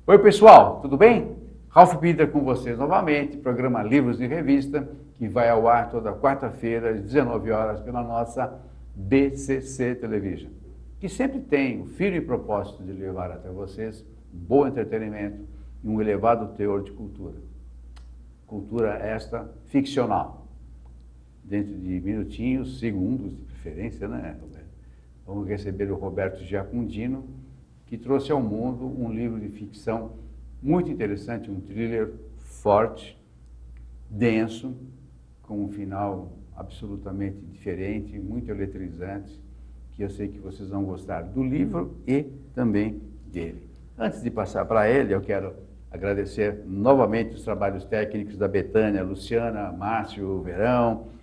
Oi pessoal, tudo bem? Ralph Pinter com vocês novamente, programa Livros em Revista, que vai ao ar toda quarta-feira às 19 horas pela nossa BCC Television, que sempre tem o firme propósito de levar até vocês um bom entretenimento e um elevado teor de cultura. Cultura esta ficcional. Dentro de minutinhos, segundos de preferência, né, Roberto? Vamos receber o Roberto Giacundino, que trouxe ao mundo um livro de ficção muito interessante, um thriller forte, denso, com um final absolutamente diferente, muito eletrizante, que eu sei que vocês vão gostar do livro e também dele. Antes de passar para ele, eu quero agradecer novamente os trabalhos técnicos da Betânia, Luciana, Márcio, Verão,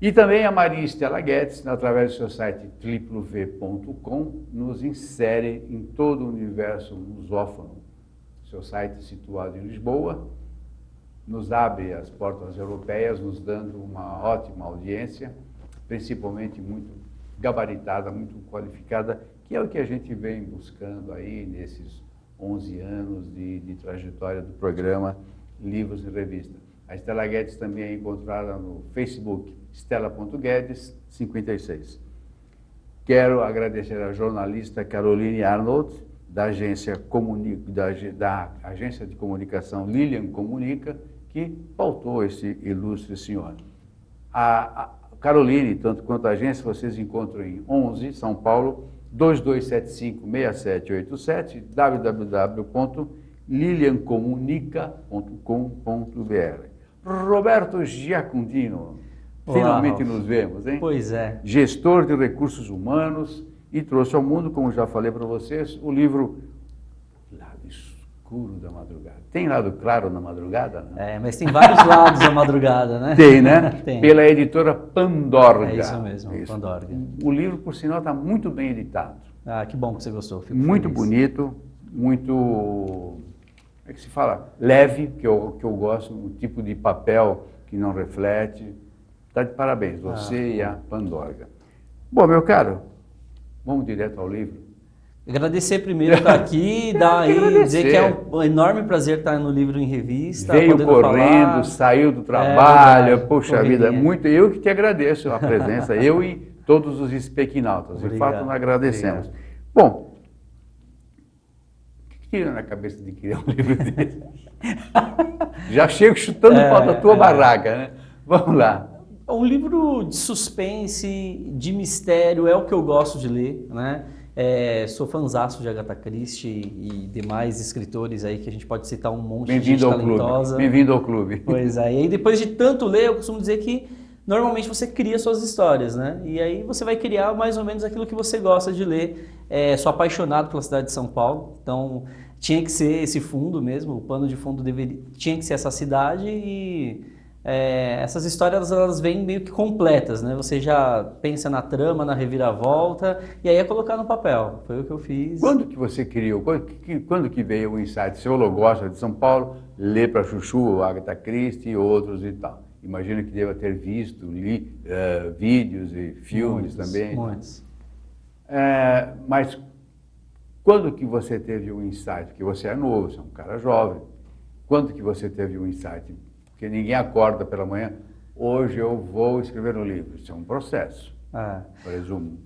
e também a Maria Estela Guedes, através do seu site www.v.com, nos insere em todo o universo lusófono. Seu site situado em Lisboa, nos abre as portas europeias, nos dando uma ótima audiência, principalmente muito gabaritada, muito qualificada, que é o que a gente vem buscando aí nesses 11 anos de trajetória do programa Livros em Revista. A Estela Guedes também é encontrada no Facebook, Stella.Guedes56. Quero agradecer à jornalista Caroline Arnold, da agência de comunicação Lilian Comunica, que pautou esse ilustre senhor. A Caroline, tanto quanto a agência, vocês encontram em 11, São Paulo, 2275-6787, www.liliancomunica.com.br. Roberto Giacundino, finalmente Ralph. nos vemos, hein? Pois é. Gestor de recursos humanos e trouxe ao mundo, como já falei para vocês, o livro Lado Escuro da Madrugada. Tem lado claro na madrugada? Não? É, mas tem vários lados da madrugada, né? Tem, né? Tem. Pela editora Pandorga. É isso mesmo, Pandorga. O livro, por sinal, está muito bem editado. Ah, que bom que você gostou. Fico Muito feliz. bonito, muito, como é que se fala? Leve, que eu gosto, um tipo de papel que não reflete. Está de parabéns, você e a Pandorga. Bom, meu caro, vamos direto ao livro. Agradecer primeiro estar aqui, dizer que é um enorme prazer estar no Livro em Revista. Veio correndo, falar. Saiu do trabalho, verdade, poxa correria. vida, muito. Eu que te agradeço a presença, eu e todos os speakinautas. De Obrigado, fato, nós agradecemos. obrigado. Bom, o que tira na cabeça de criar um livro desse? Já chego chutando o pau da tua barraca, né? Vamos lá. Um livro de suspense, de mistério, é o que eu gosto de ler, né? Sou fãzaço de Agatha Christie e demais escritores aí que a gente pode citar um monte de gente talentosa. Bem-vindo ao clube. Pois é, e aí depois de tanto ler, eu costumo dizer que normalmente você cria suas histórias, né? E aí você vai criar mais ou menos aquilo que você gosta de ler. Sou apaixonado pela cidade de São Paulo, então tinha que ser esse fundo mesmo, o pano de fundo tinha que ser essa cidade e... essas histórias elas vêm meio que completas, né? Você já pensa na trama, na reviravolta, e aí é colocar no papel. Foi o que eu fiz. Quando que você criou? Quando que veio o insight? Você gosta de São Paulo, lê para Chuchu, Agatha Christie e outros e tal. Imagino que deva ter visto, vídeos e filmes também. Muitos. Mas quando que você teve o insight? Porque você é novo, você é um cara jovem. Quando que você teve o insight? Porque ninguém acorda pela manhã, hoje eu vou escrever um livro. Isso é um processo, presumo.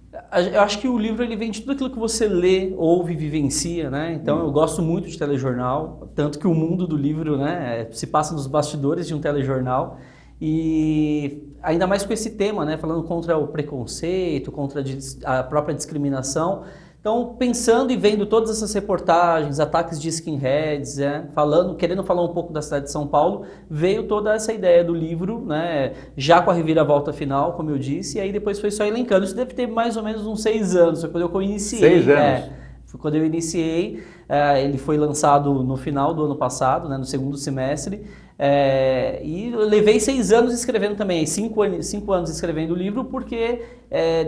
Eu acho que o livro ele vem de tudo aquilo que você lê, ouve, vivencia, né? Então eu gosto muito de telejornal, tanto que o mundo do livro, né, se passa nos bastidores de um telejornal. E ainda mais com esse tema, né, falando contra o preconceito, contra a própria discriminação. Então, pensando e vendo todas essas reportagens, ataques de skinheads, querendo falar um pouco da cidade de São Paulo, veio toda essa ideia do livro, né, já com a reviravolta final, como eu disse, e aí depois foi só elencando. Isso deve ter mais ou menos uns 6 anos, foi quando eu iniciei. 6 anos? Foi quando eu iniciei, ele foi lançado no final do ano passado, né, no segundo semestre, e eu levei 6 anos escrevendo também, 5 anos escrevendo o livro, porque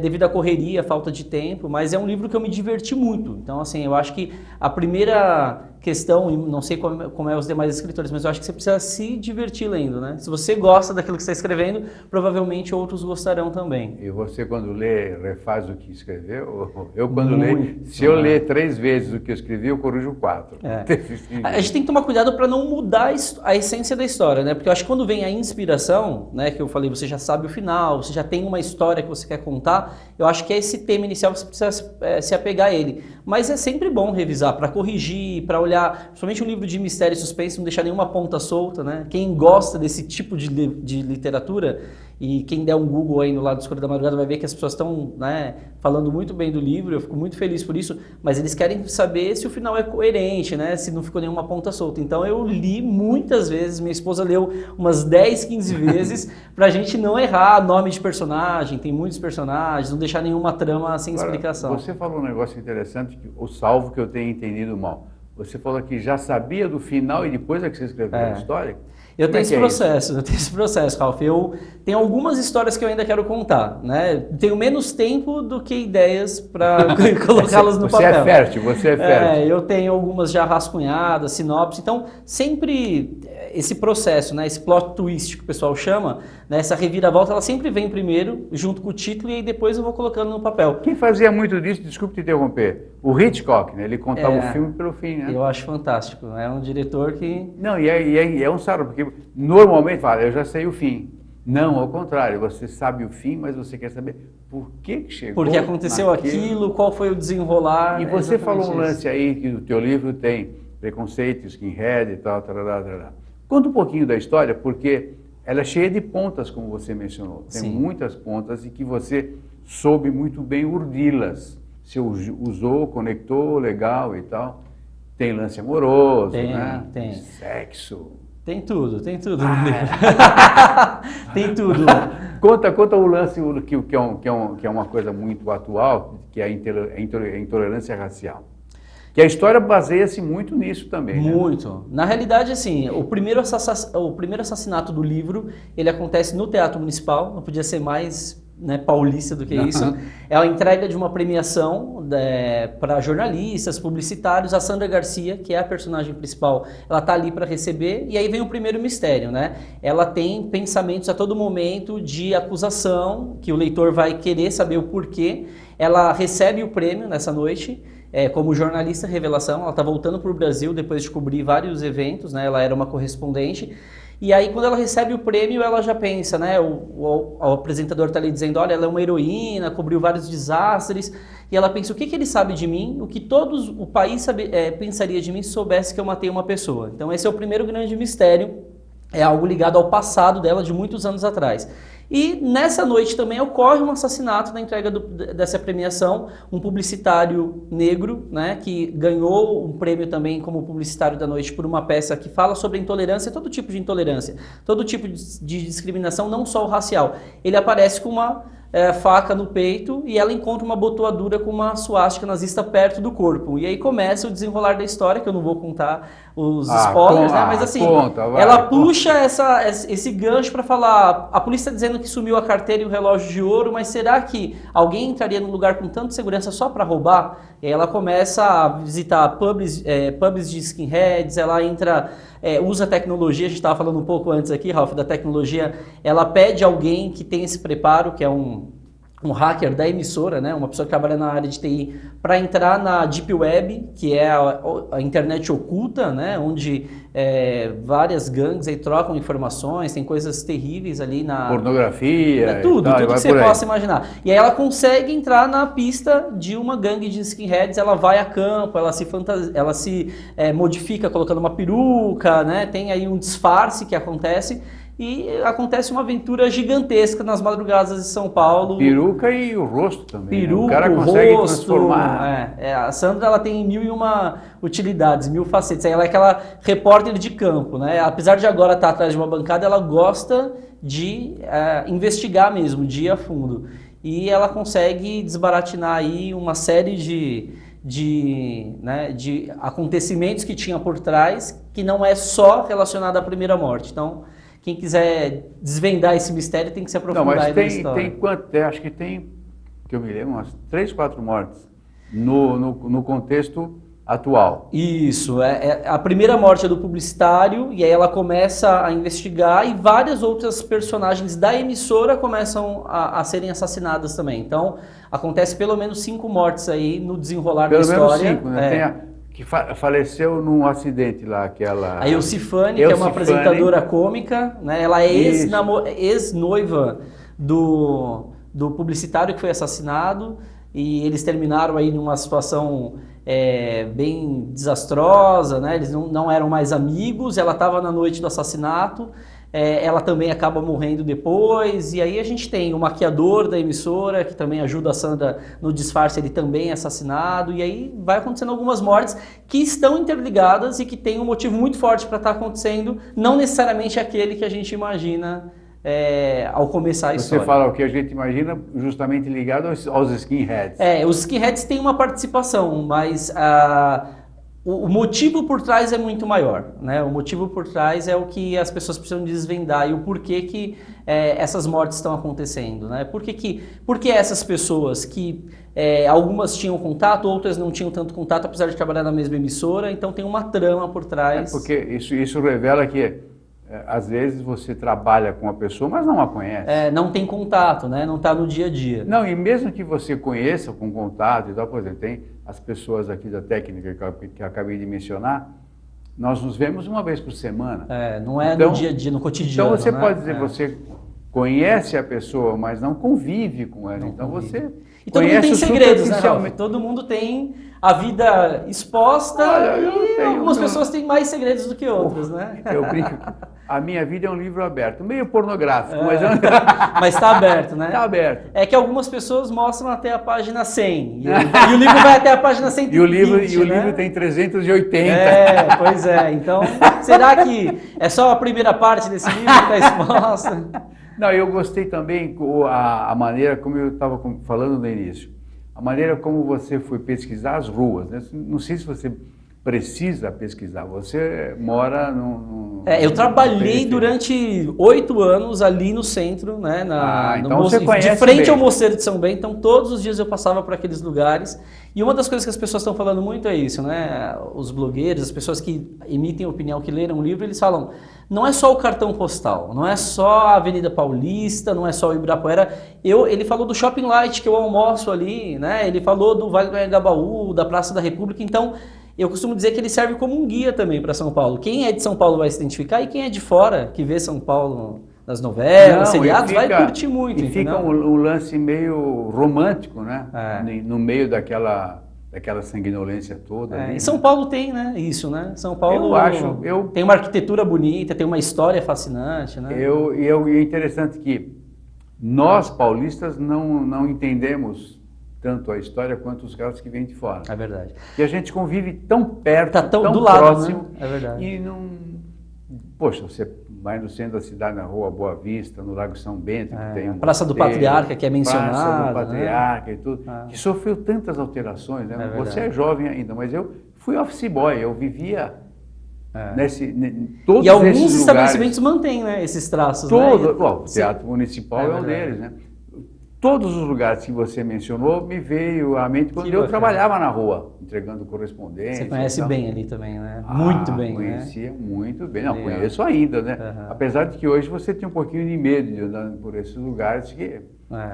devido à correria, falta de tempo, mas é um livro que eu me diverti muito. Então, assim, eu acho que a primeira questão, e não sei como é os demais escritores, mas eu acho que você precisa se divertir lendo, né? Se você gosta daquilo que você está escrevendo, provavelmente outros gostarão também. E você, quando lê, refaz o que escreveu? Eu, quando Muito, leio, se eu ler 3 vezes o que eu escrevi, eu corrijo 4. A gente tem que tomar cuidado para não mudar a essência da história, né? Porque eu acho que quando vem a inspiração, né, que eu falei, você já sabe o final, você já tem uma história que você quer contar, eu acho que é esse tema inicial, você precisa se apegar a ele. Mas é sempre bom revisar, para corrigir, para olhar, principalmente um livro de mistério e suspense, não deixar nenhuma ponta solta, né? Quem gosta desse tipo de literatura, e quem der um Google aí no Lado Escuro da Madrugada vai ver que as pessoas estão, né, falando muito bem do livro, eu fico muito feliz por isso, mas eles querem saber se o final é coerente, né? Se não ficou nenhuma ponta solta. Então eu li muitas vezes, minha esposa leu umas 10, 15 vezes, pra gente não errar nome de personagem, tem muitos personagens, não deixar nenhuma trama sem explicação. Você falou um negócio interessante, o salvo que eu tenho entendido mal. Você falou que já sabia do final e depois é que você escreveu a história? Eu tenho esse processo, Ralf. Eu tenho algumas histórias que eu ainda quero contar, né? Tenho menos tempo do que ideias para colocá-las no papel. Você é fértil. Eu tenho algumas já rascunhadas, sinopse. Então, sempre esse processo, né? Esse plot twist que o pessoal chama, né? Essa reviravolta, ela sempre vem primeiro, junto com o título, e aí depois eu vou colocando no papel. Quem fazia muito disso, desculpe te interromper, o Hitchcock, né? Ele contava o filme pelo fim, né? Eu acho fantástico. É um diretor que... Não, e é um sarro, porque normalmente fala, eu já sei o fim. Não, ao contrário, você sabe o fim, mas você quer saber por que chegou. Porque aconteceu aquilo, qual foi o desenrolar. E você falou um lance aí que o teu livro tem preconceito, skinhead e tal, tarará, tarará. Conta um pouquinho da história, porque ela é cheia de pontas, como você mencionou. Tem muitas pontas e que você soube muito bem urdi-las. Você usou, conectou, legal e tal. Tem lance amoroso, né? Tem. Sexo. Tem tudo. Tem tudo. Conta o lance que é uma coisa muito atual, que é a intolerância racial. Que a história baseia-se muito nisso também. Muito. Né? Na realidade, assim, o primeiro assassinato do livro, ele acontece no Teatro Municipal, não podia ser mais, né, paulista do que isso. É a entrega de uma premiação para jornalistas, publicitários. A Sandra Garcia, que é a personagem principal, ela está ali para receber, e aí vem o primeiro mistério, né? Ela tem pensamentos a todo momento de acusação, que o leitor vai querer saber o porquê. Ela recebe o prêmio nessa noite, como jornalista revelação. Ela está voltando para o Brasil depois de cobrir vários eventos, né? Ela era uma correspondente. E aí, quando ela recebe o prêmio, ela já pensa, né? O apresentador está ali dizendo, olha, ela é uma heroína, cobriu vários desastres. E ela pensa, o que ele sabe de mim? O que o país pensaria de mim se soubesse que eu matei uma pessoa? Então, esse é o primeiro grande mistério. É algo ligado ao passado dela, de muitos anos atrás. E nessa noite também ocorre um assassinato na entrega dessa premiação, um publicitário negro, né, que ganhou um prêmio também como publicitário da noite por uma peça que fala sobre a intolerância, todo tipo de intolerância, todo tipo de discriminação, não só o racial. Ele aparece com uma faca no peito e ela encontra uma abotoadura com uma suástica nazista perto do corpo. E aí começa o desenrolar da história, que eu não vou contar os spoilers, né? Mas assim, ela puxa esse gancho para falar, a polícia está dizendo que sumiu a carteira e o relógio de ouro, mas será que alguém entraria num lugar com tanta segurança só para roubar? E aí ela começa a visitar pubs de skinheads, ela entra... usa tecnologia, a gente estava falando um pouco antes aqui, Ralf, da tecnologia. Ela pede alguém que tem esse preparo, que é um hacker da emissora, né, uma pessoa que trabalha na área de TI, para entrar na Deep Web, que é a internet oculta, né, onde várias gangues aí trocam informações, tem coisas terríveis ali na... Pornografia... tudo que você possa imaginar. E aí ela consegue entrar na pista de uma gangue de skinheads, ela vai a campo, ela se modifica colocando uma peruca, né, tem aí um disfarce que acontece... E acontece uma aventura gigantesca nas madrugadas de São Paulo. Peruca e o rosto também. Peruca, né? O cara consegue rosto, transformar. A Sandra, ela tem 1001 utilidades, 1000 facetas. Ela é aquela repórter de campo, né? Apesar de agora estar atrás de uma bancada, ela gosta de investigar mesmo, de ir a fundo. E ela consegue desbaratinar aí uma série de acontecimentos que tinha por trás, que não é só relacionado à primeira morte. Então, quem quiser desvendar esse mistério tem que se aprofundar aí na história. Tem quanto? Acho que tem, que eu me lembro, umas 3, 4 mortes no contexto atual. Isso, a primeira morte é do publicitário, e aí ela começa a investigar e várias outras personagens da emissora começam a serem assassinadas também. Então, acontece pelo menos 5 mortes aí no desenrolar da história. Pelo menos 5, né? Tem a que faleceu num acidente lá, aquela... A Elsifane, que é uma apresentadora cômica, né? Ela é ex-noiva do publicitário que foi assassinado, e eles terminaram aí numa situação bem desastrosa, né? Eles não eram mais amigos, ela estava na noite do assassinato, ela também acaba morrendo depois, e aí a gente tem o maquiador da emissora, que também ajuda a Sandra no disfarce, ele também é assassinado, e aí vai acontecendo algumas mortes que estão interligadas e que tem um motivo muito forte para estar acontecendo, não necessariamente aquele que a gente imagina ao começar a história. Você fala o que a gente imagina justamente ligado aos skinheads. Os skinheads têm uma participação, mas o motivo por trás é muito maior, né? O motivo por trás é o que as pessoas precisam desvendar e o porquê que essas mortes estão acontecendo, né? Por que essas pessoas que algumas tinham contato, outras não tinham tanto contato, apesar de trabalhar na mesma emissora, então tem uma trama por trás. Porque isso revela que às vezes você trabalha com a pessoa, mas não a conhece. Não tem contato, né? Não está no dia a dia. Não, e mesmo que você conheça com contato e tal, por exemplo, tem as pessoas aqui da técnica que eu acabei de mencionar, nós nos vemos uma vez por semana. Não é então, no dia a dia, no cotidiano. Então você né? pode dizer, você conhece a pessoa, mas não convive com ela. Então você e todo mundo tem segredos, né, Ralf? Todo mundo tem a vida exposta e algumas pessoas têm mais segredos do que outras, né? Eu brinco que a minha vida é um livro aberto, meio pornográfico, mas está aberto, né? Está aberto. É que algumas pessoas mostram até a página 100 e o livro vai até a página 120, e o livro tem 380. Pois é. Então, será que é só a primeira parte desse livro que está exposta? Não, eu gostei também a maneira como eu estava falando no início. A maneira como você foi pesquisar as ruas, né? Não sei se você precisa pesquisar, você mora eu trabalhei durante 8 anos ali no centro, né? Então você conhece de frente bem. ao Mosteiro de São Bento, então todos os dias eu passava por aqueles lugares. E uma das coisas que as pessoas estão falando muito é isso, né? Os blogueiros, as pessoas que emitem opinião, que leram o livro, eles falam, não é só o cartão postal, não é só a Avenida Paulista, não é só o Ibirapuera. Ele falou do Shopping Light, que eu almoço ali, né? Ele falou do Vale do Anhangabaú, da Praça da República, então eu costumo dizer que ele serve como um guia também para São Paulo. Quem é de São Paulo vai se identificar e quem é de fora, que vê São Paulo nas novelas, seriados, vai curtir muito. E fica um lance meio romântico, né? No meio daquela sanguinolência toda. E São Paulo tem, né? Isso, né? São Paulo tem uma arquitetura bonita, tem uma história fascinante, né? E é interessante que nós, paulistas, não entendemos tanto a história quanto os caras que vêm de fora. É verdade. E a gente convive tão perto, tão do lado, próximo. Né? É verdade. E não... Poxa, você vai no centro da cidade, na Rua Boa Vista, no Lago São Bento, que tem Praça do Patriarca, que é mencionada. Praça do Patriarca, né? E tudo, que sofreu tantas alterações. Né? Você é verdade. Jovem ainda, mas eu fui office boy, eu vivia... E alguns estabelecimentos mantêm, né, esses traços. O Teatro Municipal é um deles, né? Todos os lugares que você mencionou me veio à mente quando eu trabalhava na rua, entregando correspondência. Você conhece bem ali também, né? Muito bem, conhecia né? muito bem. Não, conheço ainda, né? Apesar de que hoje você tem um pouquinho de medo de andar por esses lugares que,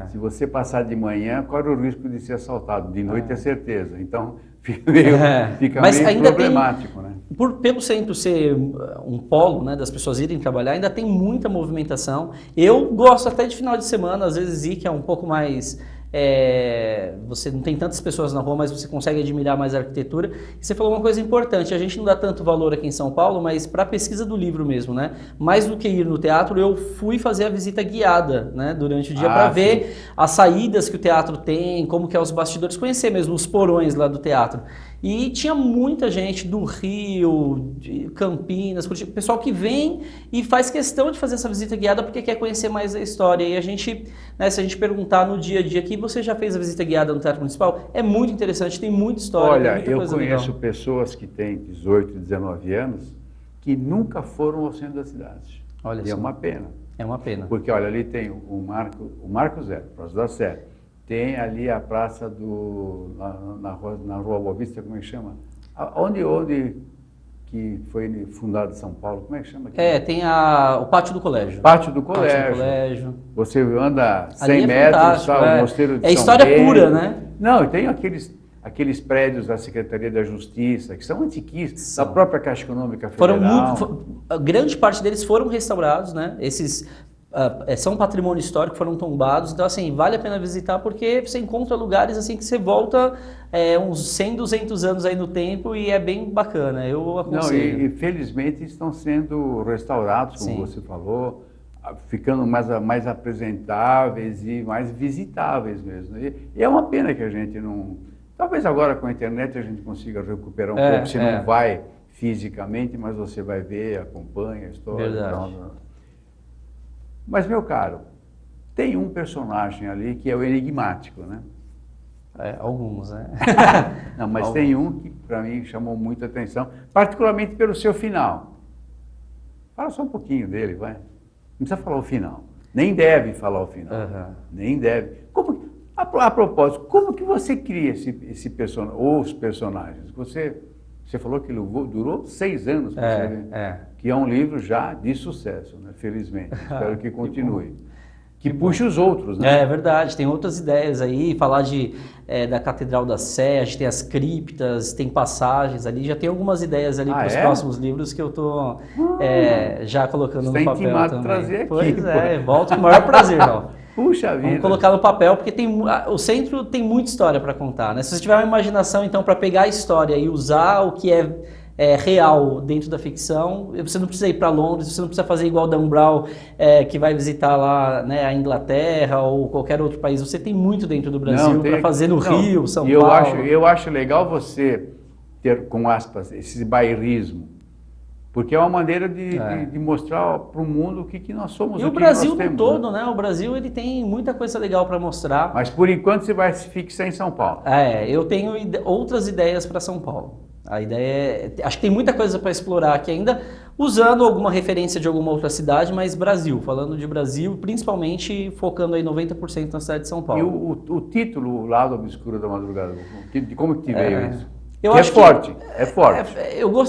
se você passar de manhã, corre o risco de ser assaltado. De noite é certeza. Então, fica meio problemático, né? Pelo centro ser um polo, né, das pessoas irem trabalhar, ainda tem muita movimentação. Eu gosto até de final de semana, às vezes ir, que é um pouco mais... você não tem tantas pessoas na rua, mas você consegue admirar mais a arquitetura. E você falou uma coisa importante, a gente não dá tanto valor aqui em São Paulo, mas para a pesquisa do livro mesmo, né? Mais do que ir no teatro, eu fui fazer a visita guiada, né, durante o dia para ver as saídas que o teatro tem, como que é os bastidores, conhecer mesmo os porões lá do teatro. E tinha muita gente do Rio, de Campinas, pessoal que vem e faz questão de fazer essa visita guiada porque quer conhecer mais a história. E a gente, né, se a gente perguntar no dia a dia aqui, você já fez a visita guiada no Teatro Municipal? É muito interessante, tem muita história. Olha, muita eu coisa conheço legal. pessoas que têm 18, 19 anos que nunca foram ao centro da cidade. Olha e só. é uma pena. É uma pena. Porque, olha, ali tem o Marco Zero, Praça da Sé. Tem ali a praça na Rua Boa Vista, como é que chama? Onde que foi fundado São Paulo? Como é que chama aqui? Tem o Pátio do Colégio. Pátio do Pátio Colégio. do Colégio. Você anda 100 Ali é metros, fantástico, tá, o Mosteiro de É São história Bento. pura, né? Não, e tem aqueles prédios da Secretaria da Justiça, que são antiquíssimos, da própria Caixa Econômica Federal. Grande parte deles foram restaurados, né? Esses são patrimônio histórico, foram tombados, então assim, vale a pena visitar porque você encontra lugares assim que você volta uns 100, 200 anos aí no tempo e é bem bacana, eu aconselho. Não, e felizmente estão sendo restaurados, como você falou, ficando mais apresentáveis e mais visitáveis mesmo. E é uma pena que a gente não... Talvez agora com a internet a gente consiga recuperar um pouco, se não vai fisicamente, mas você vai ver, acompanha a história. Verdade. Mas, meu caro, tem um personagem ali que é o enigmático, né? Alguns, né? Não, mas tem um que para mim chamou muita atenção, particularmente pelo seu final. Fala só um pouquinho dele, vai. Não precisa falar o final. Nem deve falar o final. Nem deve. A propósito, como que você cria esse personagem, ou os personagens? Você falou que durou 6 anos para escrever, que é um livro já de sucesso, né? Felizmente. Espero que continue. Que puxe os outros, né? É verdade, tem outras ideias aí, falar da Catedral da Sé, a gente tem as criptas, tem passagens ali, já tem algumas ideias ali para os próximos livros que eu estou já colocando no papel também. Trazer aqui, pois volto com o maior prazer, Ralf. Puxa vida. Vamos colocar no papel, porque o centro tem muita história para contar, né? Se você tiver uma imaginação, então, para pegar a história e usar o que é real dentro da ficção, você não precisa ir para Londres, você não precisa fazer igual Dan Brown, que vai visitar lá, né, a Inglaterra ou qualquer outro país. Você tem muito dentro do Brasil para fazer no Rio, São Paulo. Eu acho legal você ter, com aspas, esse bairrismo. Porque é uma maneira de mostrar para o mundo o que nós somos. E o Brasil no todo, né? O Brasil ele tem muita coisa legal para mostrar. Mas por enquanto você vai se fixar em São Paulo. Eu tenho outras ideias para São Paulo. A ideia acho que tem muita coisa para explorar aqui ainda, usando alguma referência de alguma outra cidade, mas Brasil, falando de Brasil, principalmente focando aí 90% na cidade de São Paulo. E o título, O Lado Obscuro da Madrugada, de como que veio isso? Eu acho forte.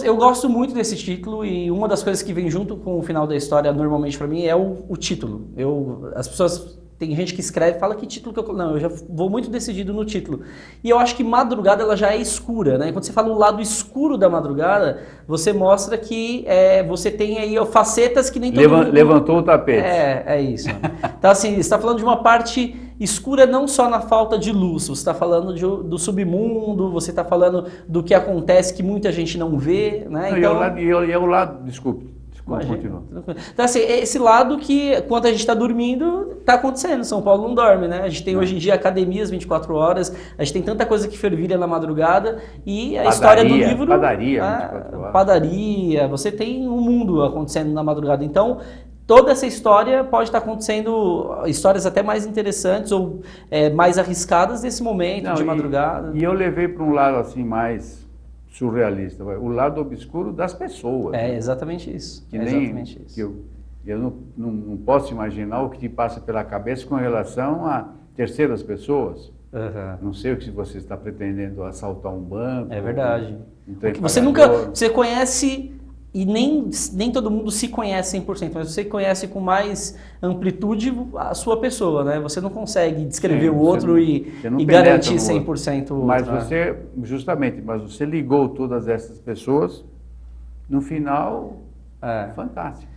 Eu gosto muito desse título e uma das coisas que vem junto com o final da história, normalmente para mim, é o título. As pessoas, tem gente que escreve e fala que título que eu... Não, eu já vou muito decidido no título. E eu acho que madrugada ela já é escura, né? Quando você fala o lado escuro da madrugada, você mostra que você tem aí facetas que nem todo mundo... Levantou o tapete. É isso. Então assim, você está falando de uma parte... escura não só na falta de luz, você está falando do submundo, você está falando do que acontece que muita gente não vê, né? E é o lado, desculpe, continua. Então assim, esse lado que, quando a gente está dormindo, está acontecendo, São Paulo não dorme, né? A gente tem hoje em dia academias 24 horas, a gente tem tanta coisa que fervilha na madrugada e a história do livro... Padaria, 24 horas. Padaria, você tem um mundo acontecendo na madrugada, então... Toda essa história pode estar acontecendo, histórias até mais interessantes ou mais arriscadas nesse momento de madrugada. E eu levei para um lado assim mais surrealista, o lado obscuro das pessoas. Exatamente isso. Eu não posso imaginar o que te passa pela cabeça com relação a terceiras pessoas. Não sei o que você está pretendendo assaltar um banco. É verdade. Porque você conhece... E nem todo mundo se conhece 100%, mas você conhece com mais amplitude a sua pessoa, né? Você não consegue descrever o outro e garantir 100% o outro. Mas você ligou todas essas pessoas, no final, fantástico.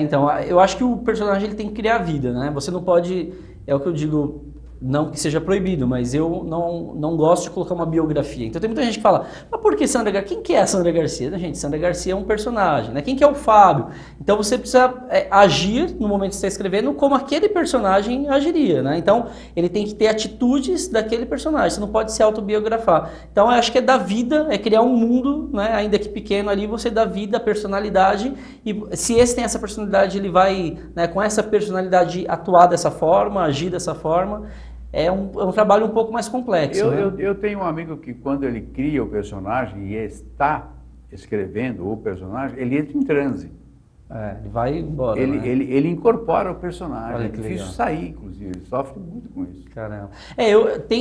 Então, eu acho que o personagem ele tem que criar vida, né? Você não pode, é o que eu digo... Não que seja proibido, mas eu não gosto de colocar uma biografia. Então tem muita gente que fala, mas por que Sandra Garcia? Quem que é a Sandra Garcia? Gente, Sandra Garcia é um personagem, né? Quem que é o Fábio? Então você precisa agir no momento que você está escrevendo como aquele personagem agiria, né? Então ele tem que ter atitudes daquele personagem, você não pode se autobiografar. Então eu acho que é dar vida, é criar um mundo, né? Ainda que pequeno ali, você dá vida, personalidade, e se esse tem essa personalidade, ele vai, né, com essa personalidade atuar dessa forma, agir dessa forma. É um trabalho um pouco mais complexo. Eu tenho um amigo que quando ele cria o personagem e está escrevendo o personagem, ele entra em transe. Ele vai embora, ele incorpora o personagem. É difícil sair, inclusive. Ele sofre muito com isso. Caramba.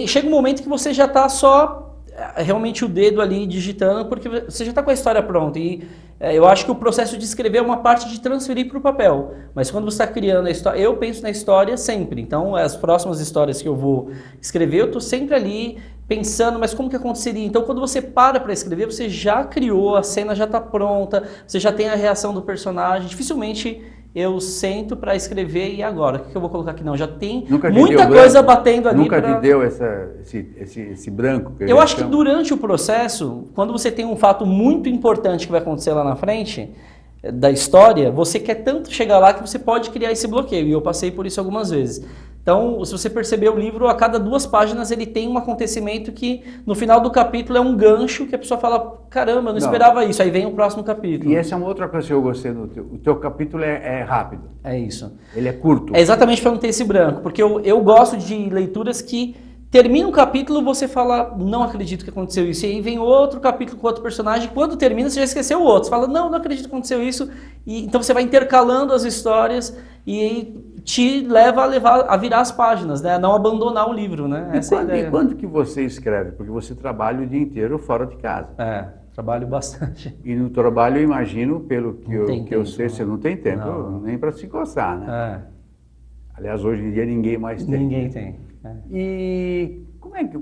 Chega um momento que você já está só realmente o dedo ali digitando, porque você já está com a história pronta. E eu acho que o processo de escrever é uma parte de transferir para o papel. Mas quando você está criando a história, eu penso na história sempre. Então, as próximas histórias que eu vou escrever, eu estou sempre ali pensando, mas como que aconteceria? Então, quando você para escrever, você já criou, a cena já está pronta, você já tem a reação do personagem. Dificilmente eu sento para escrever e agora? O que eu vou colocar aqui? Não, já tem muita coisa batendo ali. Nunca te deu esse branco? Eu acho que durante o processo, quando você tem um fato muito importante que vai acontecer lá na frente da história, você quer tanto chegar lá que você pode criar esse bloqueio. E eu passei por isso algumas vezes. Então, se você perceber o livro, a cada 2 páginas ele tem um acontecimento que no final do capítulo é um gancho que a pessoa fala, caramba, eu não esperava isso, aí vem o próximo capítulo. E essa é uma outra coisa que eu gostei do o teu capítulo é rápido. É isso. Ele é curto. É exatamente para não ter esse branco, porque eu gosto de leituras que termina um capítulo, você fala, não acredito que aconteceu isso, e aí vem outro capítulo com outro personagem, quando termina você já esqueceu o outro, você fala, não acredito que aconteceu isso, e então você vai intercalando as histórias e aí te leva a virar as páginas, né? A não abandonar o livro, né? Essa é a ideia. E quando que você escreve? Porque você trabalha o dia inteiro fora de casa. Trabalho bastante. E no trabalho, eu imagino, pelo que eu sei, né? você não tem tempo nem para se coçar, né? Aliás, hoje em dia ninguém mais tem. Ninguém tem. E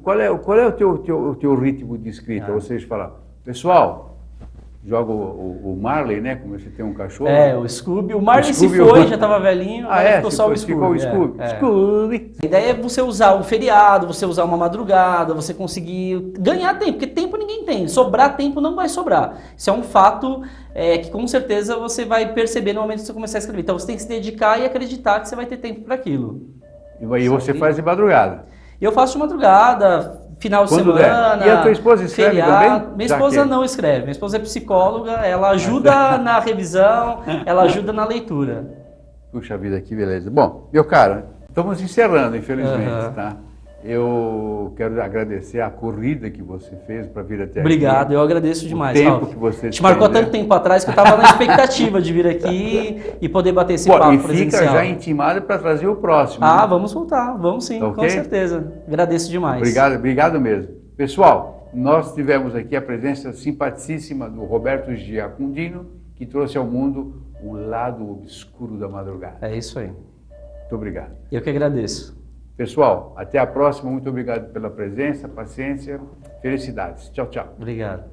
qual é o teu ritmo de escrita? Ou seja, fala, pessoal, joga o Marley, né? Como você tem um cachorro. O Scooby. O Marley se foi, já estava velhinho, ficou só o Scooby. Ficou o Scooby. Scooby. A ideia é você usar um feriado, você usar uma madrugada, você conseguir ganhar tempo, porque tempo ninguém tem. Sobrar tempo não vai sobrar. Isso é um fato que com certeza você vai perceber no momento que você começar a escrever. Então você tem que se dedicar e acreditar que você vai ter tempo para aquilo. E você faz de madrugada? Eu faço de madrugada, final de semana. E a tua esposa escreve também? Minha esposa não escreve. Minha esposa é psicóloga, ela ajuda na revisão, ela ajuda na leitura. Puxa vida, que beleza. Bom, meu caro, estamos encerrando, infelizmente, tá? Eu quero agradecer a corrida que você fez para vir até aqui. Obrigado, eu agradeço demais. O tempo que você te marcou tanto tempo atrás que eu estava na expectativa de vir aqui e poder bater esse papo presencial. E fica já intimado para trazer o próximo. Né? Vamos voltar, vamos sim, com certeza. Agradeço demais. Obrigado mesmo. Pessoal, nós tivemos aqui a presença simpaticíssima do Roberto Giacundino, que trouxe ao mundo o lado obscuro da madrugada. É isso aí. Muito obrigado. Eu que agradeço. Pessoal, até a próxima. Muito obrigado pela presença, paciência, felicidades. Tchau, tchau. Obrigado.